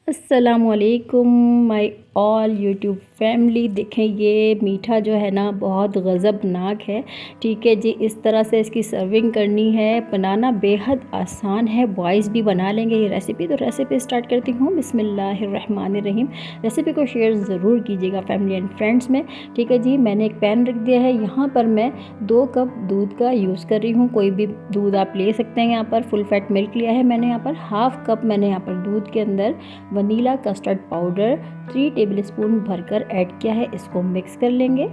अस्सलामुअलैकुम my all YouTube family. देखें ये मीठा जो है ना बहुत गज़बनाक है। ठीक है जी, इस तरह से इसकी सर्विंग करनी है। बनाना बेहद आसान है, बॉयज़ भी बना लेंगे ये रेसिपी। तो रेसिपी स्टार्ट करती हूँ। बिस्मिल्लाहिर्रहमानिर्रहीम। रेसिपी को शेयर ज़रूर कीजिएगा फैमिली एंड फ्रेंड्स में। ठीक है जी, मैंने एक पैन रख दिया है। यहाँ पर मैं 2 कप दूध का यूज़ कर रही हूँ। कोई भी दूध आप ले सकते हैं। यहाँ पर फुल फैट मिल्क लिया है मैंने। यहाँ पर हाफ़ कप मैंने यहाँ पर दूध के अंदर वनीला कस्टर्ड पाउडर 3 टेबलस्पून भरकर ऐड किया है। इसको मिक्स कर लेंगे।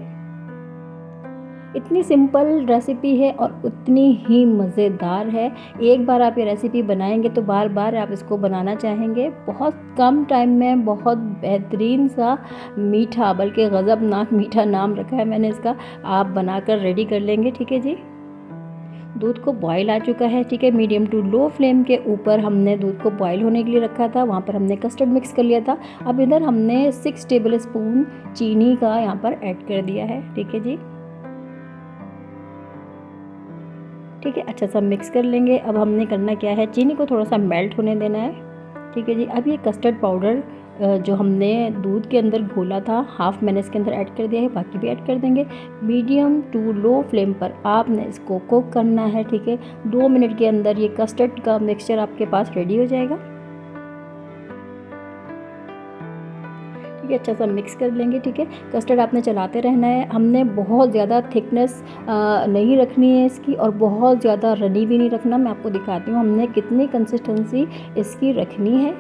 इतनी सिंपल रेसिपी है और उतनी ही मज़ेदार है। एक बार आप ये रेसिपी बनाएंगे तो बार बार आप इसको बनाना चाहेंगे। बहुत कम टाइम में बहुत बेहतरीन सा मीठा, बल्कि गज़बनाक मीठा नाम रखा है मैंने इसका, आप बनाकर रेडी कर लेंगे। ठीक है जी, दूध को बॉईल आ चुका है। ठीक है, मीडियम टू लो फ्लेम के ऊपर हमने दूध को बॉईल होने के लिए रखा था। वहाँ पर हमने कस्टर्ड मिक्स कर लिया था। अब इधर हमने 6 टेबलस्पून चीनी का यहाँ पर ऐड कर दिया है। ठीक है जी, ठीक है, अच्छा सा मिक्स कर लेंगे। अब हमने करना क्या है, चीनी को थोड़ा सा मेल्ट होने देना है। ठीक है जी, अब ये कस्टर्ड पाउडर जो हमने दूध के अंदर घोला था, हाफ़ मैंने इसके अंदर ऐड कर दिया है, बाकी भी ऐड कर देंगे। मीडियम टू लो फ्लेम पर आपने इसको कुक करना है। ठीक है, 2 मिनट के अंदर ये कस्टर्ड का मिक्सचर आपके पास रेडी हो जाएगा। ठीक है, अच्छा सा मिक्स कर लेंगे। ठीक है, कस्टर्ड आपने चलाते रहना है। हमने बहुत ज़्यादा थिकनेस नहीं रखनी है इसकी और बहुत ज़्यादा रनी भी नहीं रखना। मैं आपको दिखाती हूँ हमने कितनी कंसिस्टेंसी इसकी रखनी है।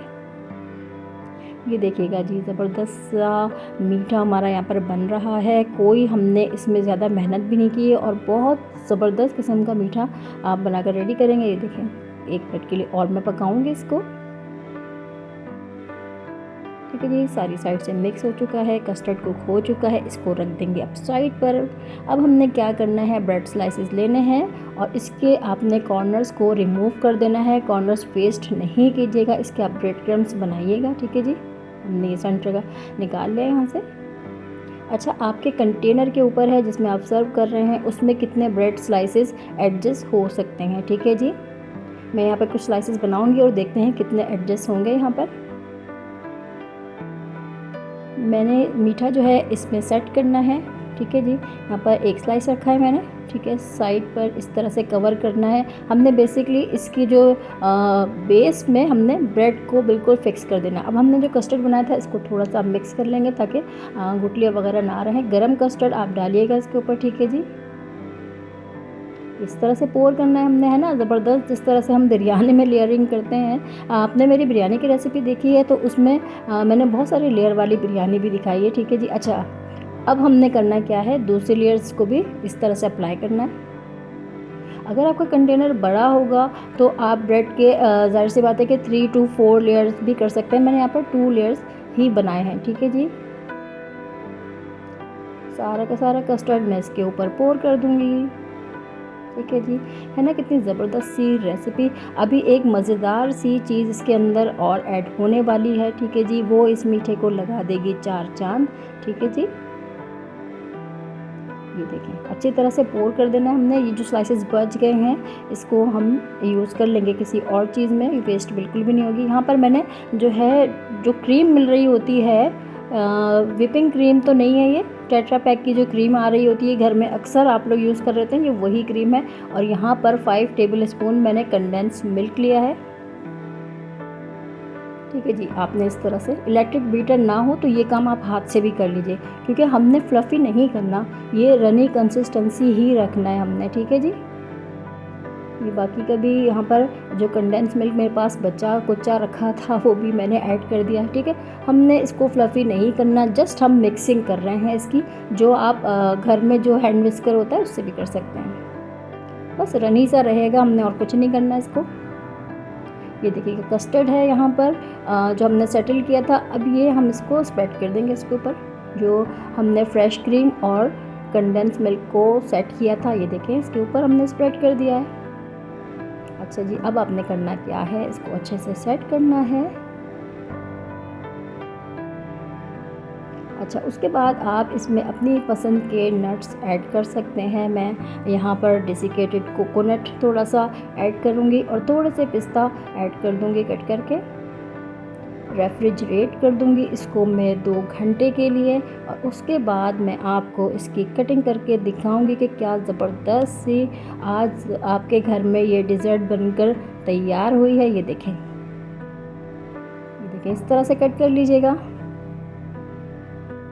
ये देखिएगा जी, ज़बरदस्त सा मीठा हमारा यहाँ पर बन रहा है। कोई हमने इसमें ज़्यादा मेहनत भी नहीं की है और बहुत ज़बरदस्त किस्म का मीठा आप बनाकर रेडी करेंगे। ये देखें, 1 मिनट के लिए और मैं पकाऊंगी इसको। ठीक है जी, सारी साइड से मिक्स हो चुका है, कस्टर्ड कुक हो चुका है। इसको रख देंगे अब साइड पर। अब हमने क्या करना है, ब्रेड स्लाइसेस लेने हैं और इसके आपने कॉर्नर्स को रिमूव कर देना है। कॉर्नर्स वेस्ट नहीं कीजिएगा, इसके आप ब्रेड क्रम्स बनाइएगा। ठीक है जी, हमने ये सेंटर का निकाल लिया यहाँ से। अच्छा, आपके कंटेनर के ऊपर है जिसमें आप सर्व कर रहे हैं, उसमें कितने ब्रेड स्लाइसेस एडजस्ट हो सकते हैं। ठीक है जी, मैं यहाँ पर कुछ स्लाइसेस बनाऊंगी और देखते हैं कितने एडजस्ट होंगे। यहाँ पर मैंने मीठा जो है इसमें सेट करना है। ठीक है जी, यहाँ पर 1 स्लाइस रखा है मैंने। ठीक है, साइड पर इस तरह से कवर करना है। हमने बेसिकली इसकी जो बेस में हमने ब्रेड को बिल्कुल फिक्स कर देना। अब हमने जो कस्टर्ड बनाया था इसको थोड़ा सा मिक्स कर लेंगे ताकि गुठलियाँ वगैरह ना रहें। गरम कस्टर्ड आप डालिएगा इसके ऊपर। ठीक है जी, इस तरह से पोर करना है हमने, है ना, ज़बरदस्त। जिस तरह से हम बिरयानी में लेयरिंग करते हैं। आपने मेरी बिरयानी की रेसिपी देखी है तो उसमें मैंने बहुत सारी लेयर वाली बिरयानी भी दिखाई है। ठीक है जी, अच्छा, अब हमने करना क्या है, दूसरी लेयर्स को भी इस तरह से अप्लाई करना है। अगर आपका कंटेनर बड़ा होगा तो आप ब्रेड के ज़ाहिर सी बात है कि 3 to 4 लेयर्स भी कर सकते हैं। मैंने यहाँ पर 2 लेयर्स ही बनाए हैं। ठीक है जी, सारा का सारा कस्टर्ड मैं इसके ऊपर पोर कर दूँगी। ठीक है जी, है ना, कितनी ज़बरदस्त सी रेसिपी। अभी एक मज़ेदार सी चीज़ इसके अंदर और ऐड होने वाली है। ठीक है जी, वो इस मीठे को लगा देगी 4 चांद। ठीक है जी, ये देखें, अच्छी तरह से पोर कर देना है हमने। ये जो स्लाइसेस बच गए हैं इसको हम यूज़ कर लेंगे किसी और चीज़ में, ये वेस्ट बिल्कुल भी नहीं होगी। यहाँ पर मैंने जो है, जो क्रीम मिल रही होती है, विपिंग क्रीम तो नहीं है, ये टेट्रा पैक की जो क्रीम आ रही होती है घर में, अक्सर आप लोग यूज़ कर रहे थे, ये वही क्रीम है। और यहाँ पर 5 टेबलस्पून मैंने कंडेंस मिल्क लिया है। ठीक है जी, आपने इस तरह से, इलेक्ट्रिक बीटर ना हो तो ये काम आप हाथ से भी कर लीजिए, क्योंकि हमने फ्लफ़ी नहीं करना, ये रनी कंसिस्टेंसी ही रखना है हमने। ठीक है जी, ये बाकी का भी यहाँ पर जो कंडेंस मिल्क मेरे पास बचा कुचा रखा था वो भी मैंने ऐड कर दिया। ठीक है, हमने इसको फ्लफ़ी नहीं करना, जस्ट हम मिक्सिंग कर रहे हैं इसकी। जो आप घर में जो हैंड विस्कर होता है उससे भी कर सकते हैं। बस रनी सा रहेगा, हमने और कुछ नहीं करना इसको। ये देखिएगा, कस्टर्ड है यहाँ पर जो हमने सेटल किया था। अब ये हम इसको स्प्रेड कर देंगे इसके ऊपर, जो हमने फ्रेश क्रीम और कंडेंस मिल्क को सेट किया था। ये देखें, इसके ऊपर हमने स्प्रेड कर दिया है। अच्छा जी, अब आपने करना क्या है, इसको अच्छे से सेट करना है। अच्छा, उसके बाद आप इसमें अपनी पसंद के नट्स ऐड कर सकते हैं। मैं यहाँ पर डेसिकेटेड कोकोनट थोड़ा सा ऐड करूँगी और थोड़े से पिस्ता ऐड कर दूँगी कट करके। रेफ्रिजरेट कर दूंगी इसको मैं 2 घंटे के लिए, और उसके बाद मैं आपको इसकी कटिंग करके दिखाऊंगी कि क्या ज़बरदस्त सी आज आपके घर में ये डिज़र्ट बनकर तैयार हुई है। ये देखें, इस तरह से कट कर लीजिएगा।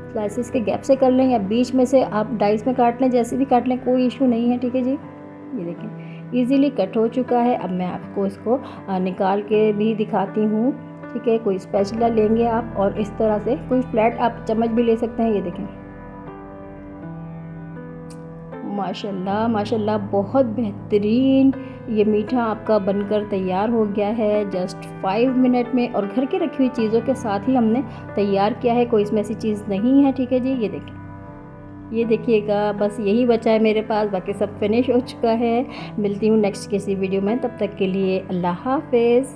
स्लाइसिस के गैप से कर लें या बीच में से आप डाइस में काट लें, जैसे भी काट लें, कोई इशू नहीं है। ठीक है जी, ये देखें इजीली कट हो चुका है। अब मैं आपको इसको निकाल के भी दिखाती हूँ। ठीक है, कोई स्पैचुला लेंगे आप और इस तरह से कोई फ्लैट आप चम्मच भी ले सकते हैं। ये देखें, माशाल्लाह माशाल्लाह बहुत बेहतरीन ये मीठा आपका बनकर तैयार हो गया है जस्ट 5 मिनट में, और घर के रखी हुई चीज़ों के साथ ही हमने तैयार किया है, कोई इसमें ऐसी चीज़ नहीं है। ठीक है जी, ये देखिए, ये देखिएगा, बस यही बचा है मेरे पास, बाकी सब फिनिश हो चुका है। मिलती हूँ नेक्स्ट किसी वीडियो में, तब तक के लिए अल्लाह हाफ़िज़।